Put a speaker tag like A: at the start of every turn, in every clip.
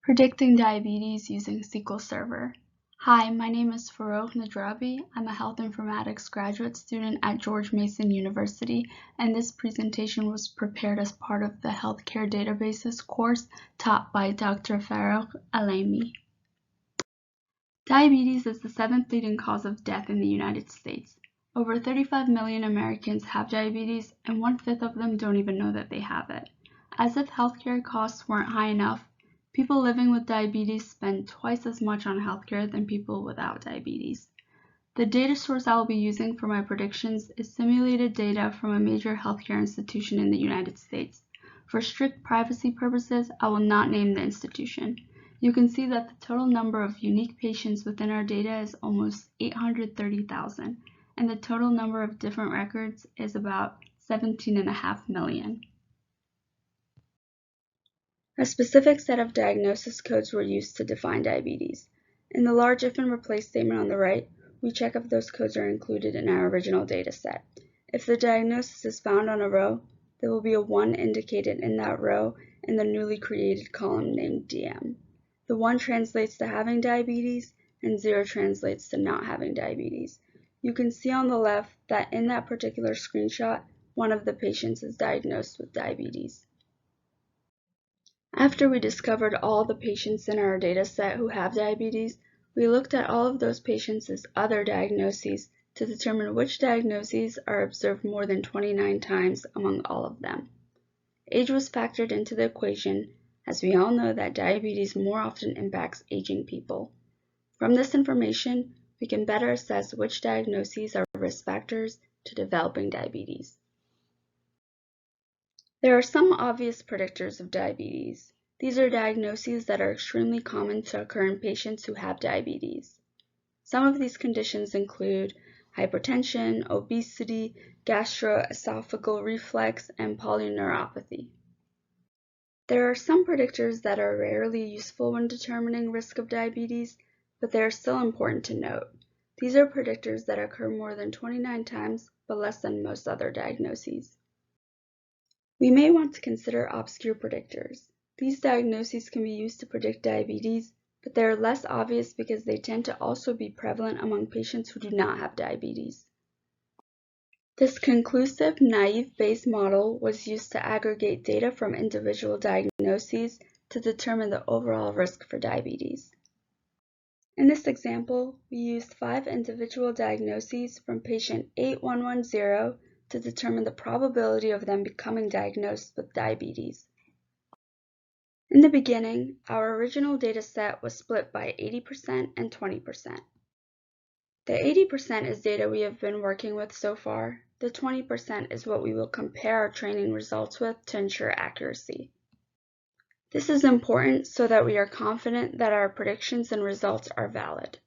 A: Predicting diabetes using SQL Server. Hi, my name is Forough Nejrabi. I'm a health informatics graduate student at George Mason University, and this presentation was prepared as part of the Healthcare Databases course taught by Dr. Forough, ALEMI. Diabetes is the 7th leading cause of death in the United States. Over 35 million Americans have diabetes, and 1/5 of them don't even know that they have it. As if healthcare costs weren't high enough, people living with diabetes spend twice as much on healthcare than people without diabetes. The data source I will be using for my predictions is simulated data from a major healthcare institution in the United States. For strict privacy purposes, I will not name the institution. You can see that the total number of unique patients within our data is almost 830,000, and the total number of different records is about 17.5 million. A specific set of diagnosis codes were used to define diabetes. In the large if and replace statement on the right, we check if those codes are included in our original data set. If the diagnosis is found on a row, there will be a 1 indicated in that row in the newly created column named DM. The 1 translates to having diabetes, and 0 translates to not having diabetes. You can see on the left that in that particular screenshot, one of the patients is diagnosed with diabetes. After we discovered all the patients in our data set who have diabetes, we looked at all of those patients' other diagnoses to determine which diagnoses are observed more than 29 times among all of them. Age was factored into the equation, as we all know that diabetes more often impacts aging people. From this information, we can better assess which diagnoses are risk factors to developing diabetes. There are some obvious predictors of diabetes. These are diagnoses that are extremely common to occur in patients who have diabetes. Some of these conditions include hypertension, obesity, gastroesophageal reflux, and polyneuropathy. There are some predictors that are rarely useful when determining risk of diabetes, but they are still important to note. These are predictors that occur more than 29 times, but less than most other diagnoses. We may want to consider obscure predictors. These diagnoses can be used to predict diabetes, but they are less obvious because they tend to also be prevalent among patients who do not have diabetes. This conclusive, naive-based model was used to aggregate data from individual diagnoses to determine the overall risk for diabetes. In this example, we used 5 individual diagnoses from patient 8110 to determine the probability of them becoming diagnosed with diabetes. In the beginning, our original data set was split by 80% and 20%. The 80% is data we have been working with so far. The 20% is what we will compare our training results with to ensure accuracy. This is important so that we are confident that our predictions and results are valid.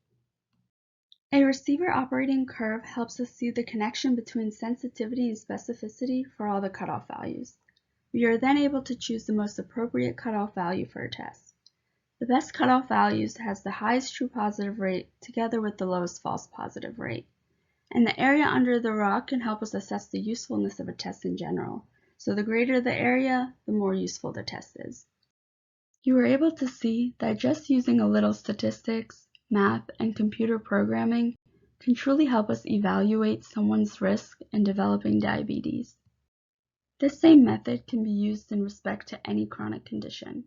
A: A receiver operating curve helps us see the connection between sensitivity and specificity for all the cutoff values. We are then able to choose the most appropriate cutoff value for a test. The best cutoff values has the highest true positive rate together with the lowest false positive rate. And the area under the rock can help us assess the usefulness of a test in general. So the greater the area, the more useful the test is. You are able to see that just using a little statistics, math, and computer programming can truly help us evaluate someone's risk in developing diabetes. This same method can be used in respect to any chronic condition.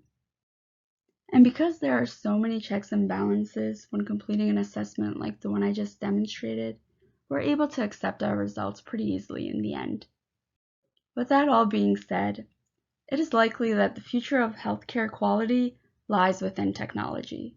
A: And because there are so many checks and balances when completing an assessment like the one I just demonstrated, we're able to accept our results pretty easily in the end. With that all being said, it is likely that the future of healthcare quality lies within technology.